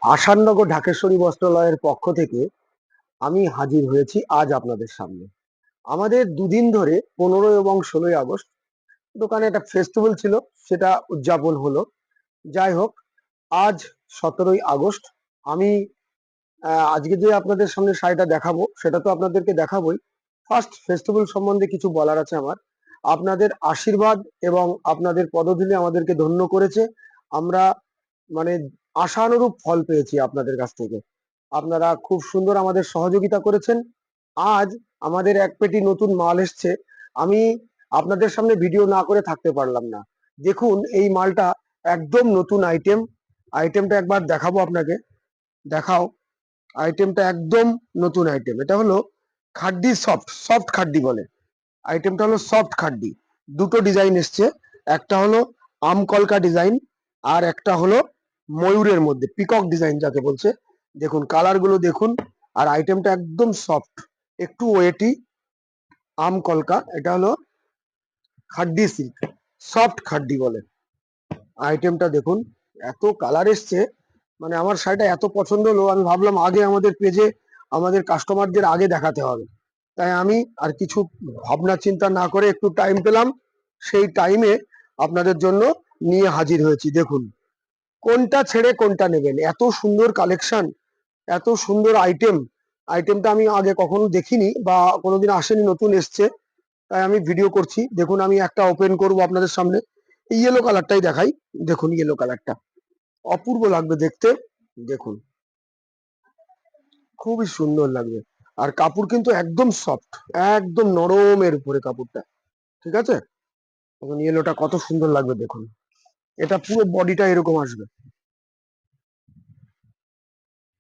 আসাননগর ঢাকেশ্বরী বস্ত্রালয়ের পক্ষ থেকে আমি হাজির হয়েছি আজ আপনাদের সামনে। আমাদের দুদিন ধরে 15 এবং 16 আগস্ট দোকানে একটা ফেস্টিভ্যাল ছিল, সেটা উদযাপন হলো। যাই হোক, আজ 17ই আগস্ট আমি আজকে যে আপনাদের সামনে শাড়িটা দেখাবো সেটা তো আপনাদেরকে দেখাবোই। ফার্স্ট ফেস্টিভ্যাল সম্বন্ধে কিছু বলার আছে আমার। আপনাদের আশীর্বাদ এবং আপনাদের পদধূলি আমাদেরকে ধন্য করেছে। আমরা মানে আশানুরূপ ফল পেয়েছি আপনাদের কাছ থেকে। আপনারা খুব সুন্দর আমাদের সহযোগিতা করেছেন। আজ আমাদের এক পেটি নতুন মাল এসছে। আমি আপনাদের সামনে ভিডিও না করে থাকতে পারলাম না। দেখুন এই মালটা একদম নতুন আইটেম। আইটেমটা একবার দেখাবো আপনাকে। দেখাও। আইটেমটা একদম নতুন আইটেম। এটা হলো খাড্ডি সফট, সফট খাড্ডি বলে। আইটেমটা হলো সফট খাড্ডি। দুটো ডিজাইন এসছে। একটা হলো আমকলকা ডিজাইন, আর একটা হলো ময়ূরের মধ্যে পিকক ডিজাইন যাকে বলছে। দেখুন কালার গুলো দেখুন। আর আইটেমটা একদম সফট, একটু ওয়েটি। আমকলকা, এটা হলো খাড্ডি সিল্ক, সফট খাড্ডি বলে। আইটেমটা দেখুন, এত কালার এসছে। মানে আমার শাড়িটা এত পছন্দ হলো, আমি ভাবলাম আগে আমাদের পেজে আমাদের কাস্টমারদের আগে দেখাতে হবে। তাই আমি আর কিছু ভাবনা চিন্তা না করে একটু টাইম পেলাম, সেই টাইমে আপনাদের জন্য নিয়ে হাজির হয়েছি। দেখুন কোনটা ছেড়ে কোনটা নেবেন, এত সুন্দর কালেকশন, এত সুন্দর আইটেম। আইটেমটা আমি আগে কখনো দেখিনি বা কোনোদিন আসেনি, নতুন এসছে, তাই আমি ভিডিও করছি। দেখুন আমি একটা ওপেন করব আপনাদের সামনে। এই ইয়েলো কালারটাই দেখাই। দেখুন ইয়েলো কালারটা অপূর্ব লাগবে দেখতে। দেখুন খুবই সুন্দর লাগবে। আর কাপড় কিন্তু একদম সফট, একদম নরমের উপরে কাপড়টা। ঠিক আছে, এখন ইয়েলোটা কত সুন্দর লাগবে দেখুন। এটা পুরো বডিটা এরকম আসবে,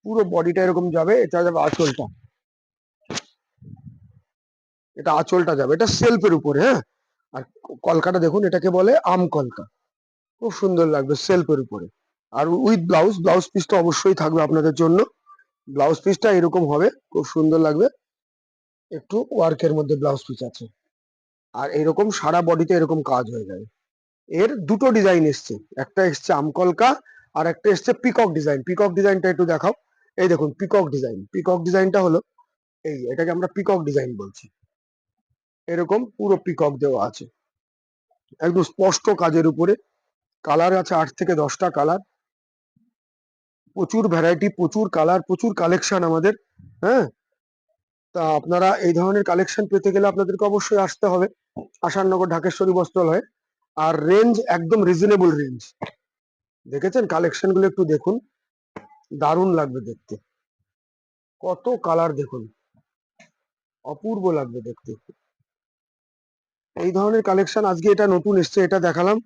পুরো বডিটা এরকম যাবে। এটা যাবে আঁচলটা, এটা আঁচলটা যাবে, এটা সেলফের উপরে। হ্যাঁ, আর কলকাটা দেখুন, এটাকে বলে আম কলকা। খুব সুন্দর লাগবে সেলফের উপরে। আর উইথ ব্লাউজ, ব্লাউজ পিসটা অবশ্যই থাকবে আপনাদের জন্য। ব্লাউজ পিসটা এরকম হবে, খুব সুন্দর লাগবে। একটু ওয়ার্কের মধ্যে ব্লাউজ পিস আছে। আর এরকম সারা বডিতে এরকম কাজ হয়ে যাবে। এর দুটো ডিজাইন এসছে, একটা এসছে আমকলকা আর একটা এসছে পিকক ডিজাইন। পিকক ডিজাইনটা একটু দেখাও। এই দেখুন পিকক ডিজাইন। পিকক ডিজাইনটা হলো এই, এটাকে আমরা পিকক ডিজাইন বলছি। এরকম পুরো পিকক দেওয়া আছে, একদম স্পষ্ট কাজের উপরে। কালার আছে 8 থেকে 10টা কালার। প্রচুর ভ্যারাইটি, প্রচুর কালার, প্রচুর কালেকশন আমাদের। হ্যাঁ, তা আপনারা এই ধরনের কালেকশন পেতে গেলে আপনাদেরকে অবশ্যই আসতে হবে আসাননগর ঢাকেশ্বরী বস্ত্রালয়ে। আর রেঞ্জ একদম রিজনেবল রেঞ্জ। দেখেছেন কালেকশন গুলো, একটু দেখুন, দারুণ লাগবে দেখতে। কত কালার দেখুন, অপূর্ব লাগবে দেখতে। এই ধরনের কালেকশন আজকে এটা নতুন এসছে, এটা দেখালাম।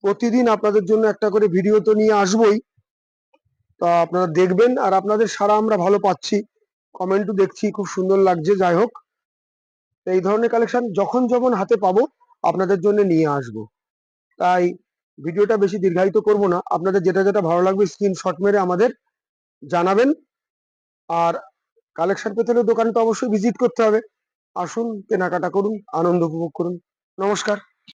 প্রতিদিন আপনাদের জন্য একটা করে ভিডিও তো নিয়ে আসবোই। তা আপনারা দেখবেন, আর আপনাদের সারা আমরা ভালো পাচ্ছি, কমেন্টও দেখছি, খুব সুন্দর লাগছে। যাই হোক, এই ধরনের কালেকশন যখন যখন হাতে পাবো আপনাদের জন্য নিয়ে আসবো। তাই ভিডিওটা বেশি দীর্ঘায়িত করব না। আপনাদের যেটা যেটা ভালো লাগবে স্ক্রিনশট মেরে আমাদের জানাবেন। আর কালেকশন পেতে হলে দোকানটা অবশ্যই ভিজিট করতে হবে। আসুন, কেনাকাটা করুন, আনন্দ উপভোগ করুন। নমস্কার।